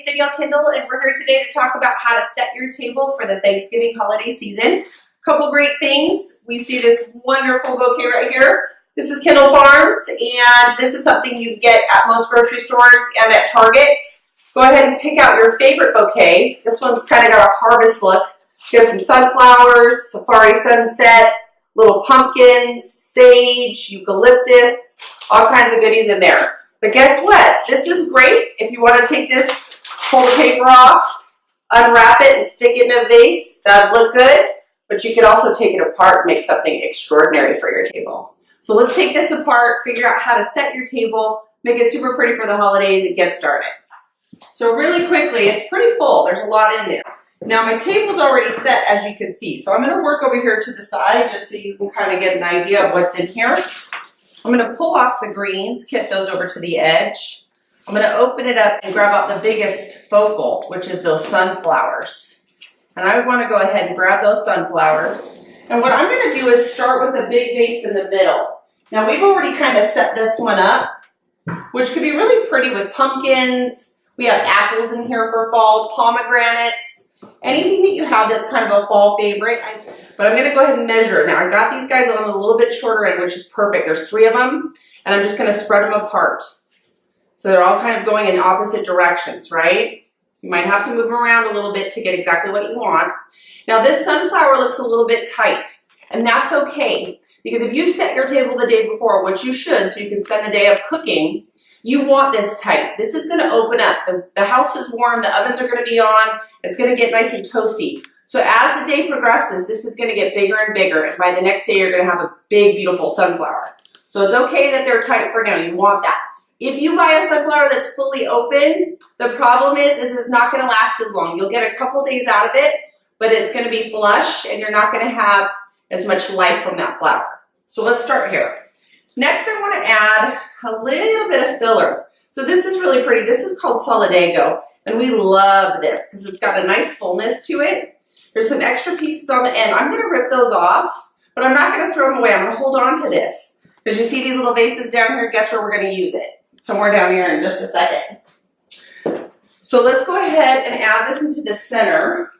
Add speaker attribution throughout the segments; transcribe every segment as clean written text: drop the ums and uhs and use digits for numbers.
Speaker 1: Danielle Kendall, and we're here today to talk about how to set your table for the Thanksgiving holiday season. Couple great things. We see this wonderful bouquet right here. This is Kendall Farms, and this is something you get at most grocery stores and at Target. Go ahead and pick out your favorite bouquet. This one's kind of got a harvest look. You have some sunflowers, safari sunset, little pumpkins, sage, eucalyptus, all kinds of goodies in there. But guess what? This is great if you want to take this, pull the paper off, unwrap it, and stick it in a vase. That would look good, but you could also take it apart and make something extraordinary for your table. So let's take this apart, figure out how to set your table, make it super pretty for the holidays, and get started. So really quickly, it's pretty full. There's a lot in there. Now my table's already set, as you can see. So I'm going to work over here to the side just so you can kind of get an idea of what's in here. I'm going to pull off the greens, kit those over to the edge. I'm going to open it up and grab out the biggest focal, which is those sunflowers. And I want to go ahead and grab those sunflowers. And what I'm going to do is start with a big vase in the middle. Now we've already kind of set this one up, which could be really pretty with pumpkins. We have apples in here for fall, pomegranates, anything that you have that's kind of a fall favorite. But I'm going to go ahead and measure. Now, I got these guys on a little bit shorter end, which is perfect. There's 3 of them, and I'm just going to spread them apart. So they're all kind of going in opposite directions, right? You might have to move them around a little bit to get exactly what you want. Now, this sunflower looks a little bit tight, and that's okay. Because if you set your table the day before, which you should, so you can spend a day of cooking, you want this tight. This is going to open up. The house is warm. The ovens are going to be on. It's going to get nice and toasty. So as the day progresses, this is going to get bigger and bigger, and by the next day, you're going to have a big, beautiful sunflower. So it's okay that they're tight for now. You want that. If you buy a sunflower that's fully open, the problem is it's not going to last as long. You'll get a couple days out of it, but it's going to be flush, and you're not going to have as much life from that flower. So let's start here. Next, I want to add a little bit of filler. So this is really pretty. This is called Solidago, and we love this because it's got a nice fullness to it. There's some extra pieces on the end. I'm going to rip those off, but I'm not going to throw them away. I'm going to hold on to this. Because you see these little vases down here? Guess where we're going to use it? Somewhere down here in just a second. So let's go ahead and add this into the center.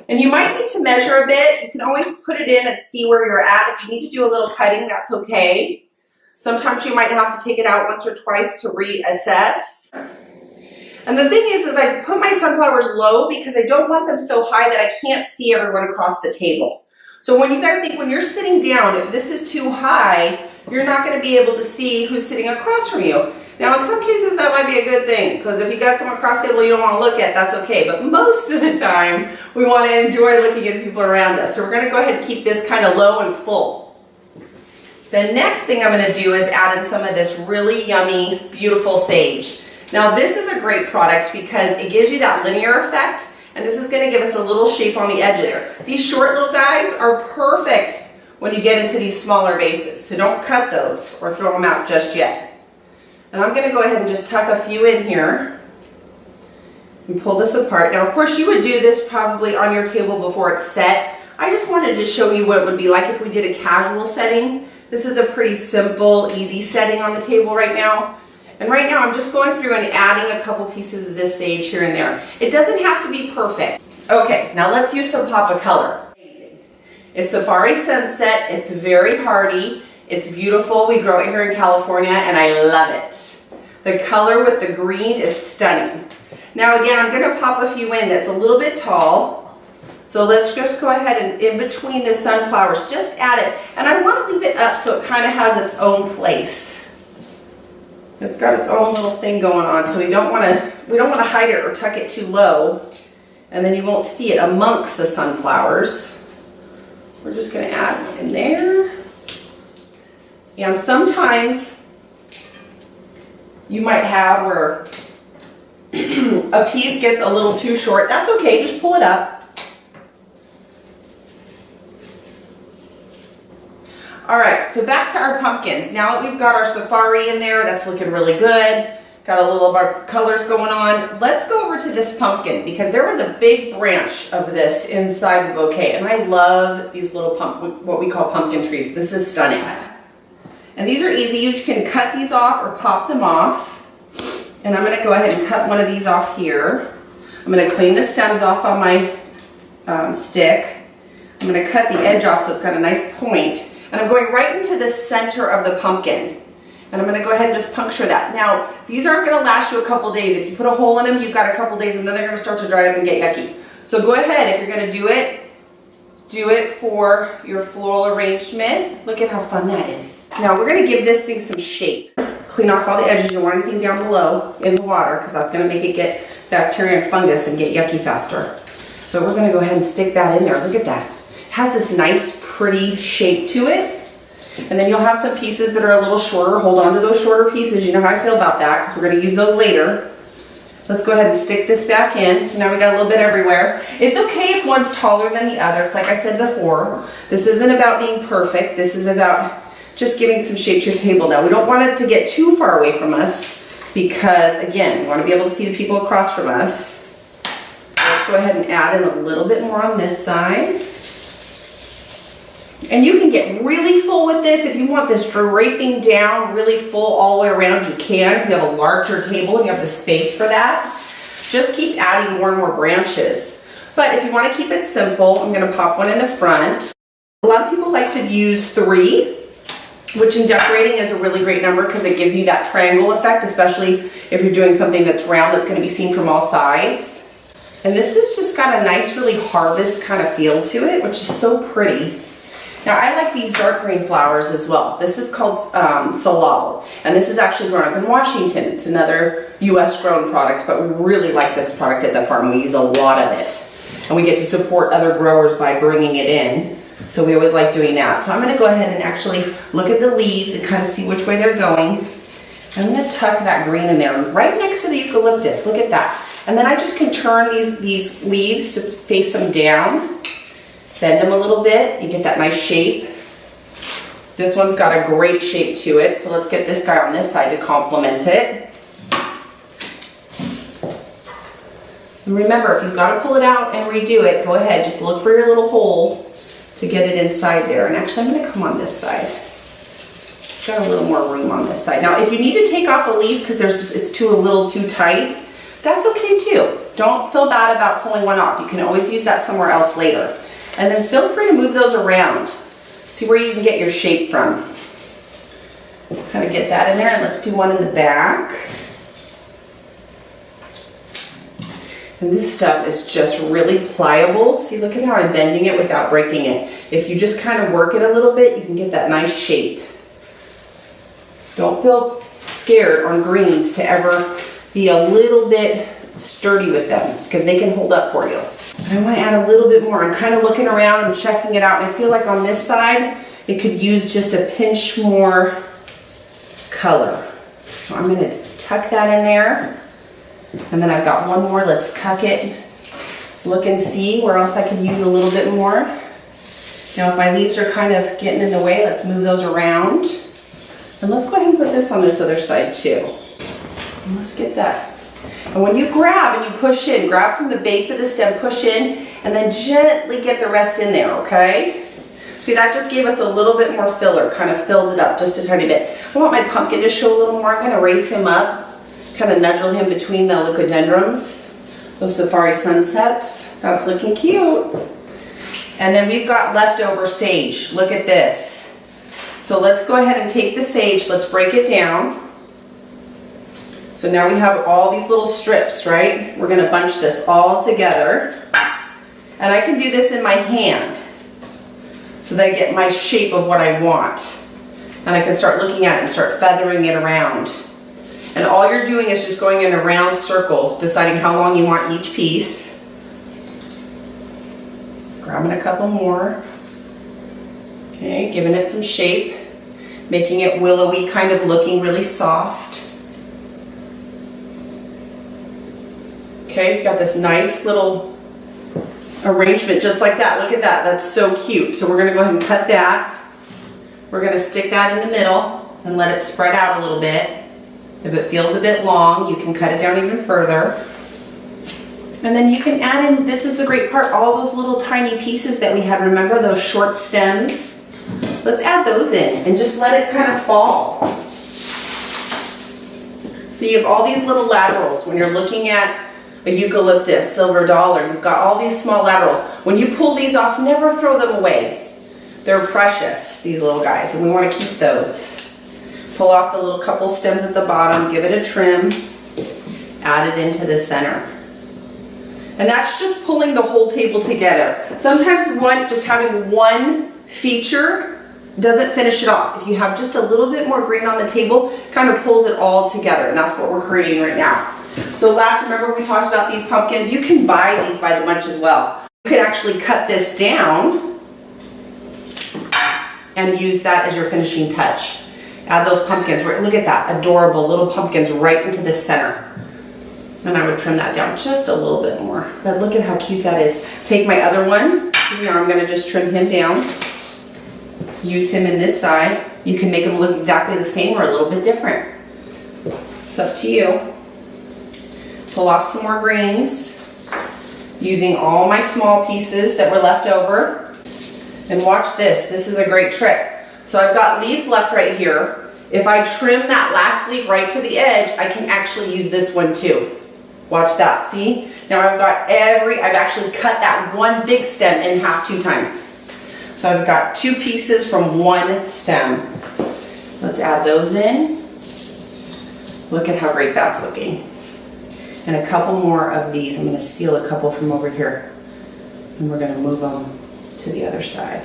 Speaker 1: And you might need to measure a bit. You can always put it in and see where you're at. If you need to do a little cutting, that's okay. Sometimes you might have to take it out once or twice to reassess. And the thing is I put my sunflowers low because I don't want them so high that I can't see everyone across the table. So when you gotta think, when you're sitting down, if this is too high, you're not gonna be able to see who's sitting across from you. Now in some cases that might be a good thing, because if you got someone across the table you don't want to look at, that's okay. But most of the time, we want to enjoy looking at the people around us. So we're gonna go ahead and keep this kind of low and full. The next thing I'm gonna do is add in some of this really yummy, beautiful sage. Now this is a great product because it gives you that linear effect, and this is going to give us a little shape on the edges. These short little guys are perfect when you get into these smaller vases, so don't cut those or throw them out just yet. And I'm going to go ahead and just tuck a few in here and pull this apart. Now of course you would do this probably on your table before it's set. I just wanted to show you what it would be like if we did a casual setting. This is a pretty simple, easy setting on the table right now. And right now I'm just going through and adding a couple pieces of this sage here and there. It doesn't have to be perfect. Okay, now let's use some pop of color. It's Safari Sunset. It's very hardy. It's beautiful. We grow it here in California and I love it. The color with the green is stunning. Now again, I'm going to pop a few in that's a little bit tall. So let's just go ahead and in between the sunflowers, just add it. And I want to leave it up so it kind of has its own place. It's got its own little thing going on, so we don't want to hide it or tuck it too low, and then you won't see it amongst the sunflowers. We're just going to add it in there. And sometimes you might have where a piece gets a little too short. That's okay, just pull it up. All right, so back to our pumpkins. Now that we've got our safari in there, that's looking really good. Got a little of our colors going on. Let's go over to this pumpkin because there was a big branch of this inside the bouquet, and I love these little what we call pumpkin trees. This is stunning. And these are easy. You can cut these off or pop them off. And I'm gonna go ahead and cut one of these off here. I'm gonna clean the stems off on my stick. I'm gonna cut the edge off so it's got a nice point. And I'm going right into the center of the pumpkin. And I'm gonna go ahead and just puncture that. Now, these aren't gonna last you a couple days. If you put a hole in them, you've got a couple days and then they're gonna start to dry up and get yucky. So go ahead, if you're gonna do it for your floral arrangement. Look at how fun that is. Now we're gonna give this thing some shape. Clean off all the edges. You don't want anything down below in the water because that's gonna make it get bacteria and fungus and get yucky faster. But we're gonna go ahead and stick that in there. Look at that. It has this nice, pretty shape to it. And then you'll have some pieces that are a little shorter. Hold on to those shorter pieces. You know how I feel about that because we're going to use those later. Let's go ahead and stick this back in. So now we got a little bit everywhere. It's okay if one's taller than the other. It's like I said before. This isn't about being perfect. This is about just giving some shape to your table. Now we don't want it to get too far away from us because, again, we want to be able to see the people across from us. Let's go ahead and add in a little bit more on this side. And you can get really full with this. If you want this draping down really full all the way around, you can. If you have a larger table and you have the space for that, just keep adding more and more branches. But if you want to keep it simple, I'm going to pop one in the front. A lot of people like to use 3, which in decorating is a really great number because it gives you that triangle effect, especially if you're doing something that's round that's going to be seen from all sides. And this has just got a nice, really harvest kind of feel to it, which is so pretty. Now I like these dark green flowers as well. This is called Salal, and this is actually grown up in Washington. It's another US grown product, but we really like this product at the farm. We use a lot of it, and we get to support other growers by bringing it in. So we always like doing that. So I'm gonna go ahead and actually look at the leaves and kind of see which way they're going. I'm gonna tuck that green in there, right next to the eucalyptus. Look at that. And then I just can turn these leaves to face them down. Bend them a little bit, you get that nice shape. This one's got a great shape to it, so let's get this guy on this side to complement it. And remember, if you've got to pull it out and redo it, go ahead, just look for your little hole to get it inside there. And actually, I'm going to come on this side. Got a little more room on this side. Now, if you need to take off a leaf because it's a little too tight, that's okay too. Don't feel bad about pulling one off. You can always use that somewhere else later. And then feel free to move those around. See where you can get your shape from. Kind of get that in there, and let's do one in the back. And this stuff is just really pliable. See, look at how I'm bending it without breaking it. If you just kind of work it a little bit, you can get that nice shape. Don't feel scared on greens to ever be a little bit sturdy with them because they can hold up for you. I want to add a little bit more. I'm kind of looking around and checking it out, and I feel like on this side it could use just a pinch more color. So I'm going to tuck that in there, and then I've got one more. Let's tuck it. Let's look and see where else I could use a little bit more. Now if my leaves are kind of getting in the way, let's move those around. And let's go ahead and put this on this other side too. And let's get that. And when you grab and you push in, grab from the base of the stem, push in, and then gently get the rest in there, okay? See, that just gave us a little bit more filler, kind of filled it up just a tiny bit. I want my pumpkin to show a little more. I'm gonna raise him up, kind of nudgel him between the leucodendrons, those safari sunsets. That's looking cute. And then we've got leftover sage. Look at this. So let's go ahead and take the sage, let's break it down. So now we have all these little strips, right? We're gonna bunch this all together. And I can do this in my hand so that I get my shape of what I want. And I can start looking at it and start feathering it around. And all you're doing is just going in a round circle, deciding how long you want each piece. Grabbing a couple more. Okay, giving it some shape, making it willowy, kind of looking really soft. Okay, you've got this nice little arrangement just like that. Look at that, that's so cute. So we're gonna go ahead and cut that. We're gonna stick that in the middle and let it spread out a little bit. If it feels a bit long, you can cut it down even further. And then you can add in, this is the great part, all those little tiny pieces that we had. Remember those short stems? Let's add those in and just let it kind of fall. See So you have all these little laterals. When you're looking at a eucalyptus, silver dollar, you've got all these small laterals. When you pull these off, never throw them away. They're precious, these little guys, and we want to keep those. Pull off the little couple stems at the bottom, give it a trim, add it into the center. And that's just pulling the whole table together. Sometimes just having one feature doesn't finish it off. If you have just a little bit more green on the table, kind of pulls it all together, and that's what we're creating right now. So remember we talked about these pumpkins. You can buy these by the bunch as well. You can actually cut this down and use that as your finishing touch. Add those pumpkins. Look at that, adorable little pumpkins right into the center. And I would trim that down just a little bit more. But look at how cute that is. Take my other one. Now I'm gonna just trim him down. Use him in this side. You can make them look exactly the same or a little bit different. It's up to you. Pull off some more greens using all my small pieces that were left over. And watch this. This is a great trick. So I've got leaves left right here. If I trim that last leaf right to the edge, I can actually use this one too. Watch that, see? Now I've actually cut that one big stem in half 2 times. So I've got 2 pieces from one stem. Let's add those in. Look at how great that's looking. And a couple more of these. I'm gonna steal a couple from over here. And we're gonna move them to the other side.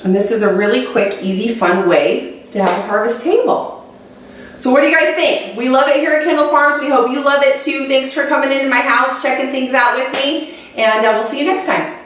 Speaker 1: And this is a really quick, easy, fun way to have a harvest table. So what do you guys think? We love it here at Kendall Farms. We hope you love it too. Thanks for coming into my house, checking things out with me, and we'll see you next time.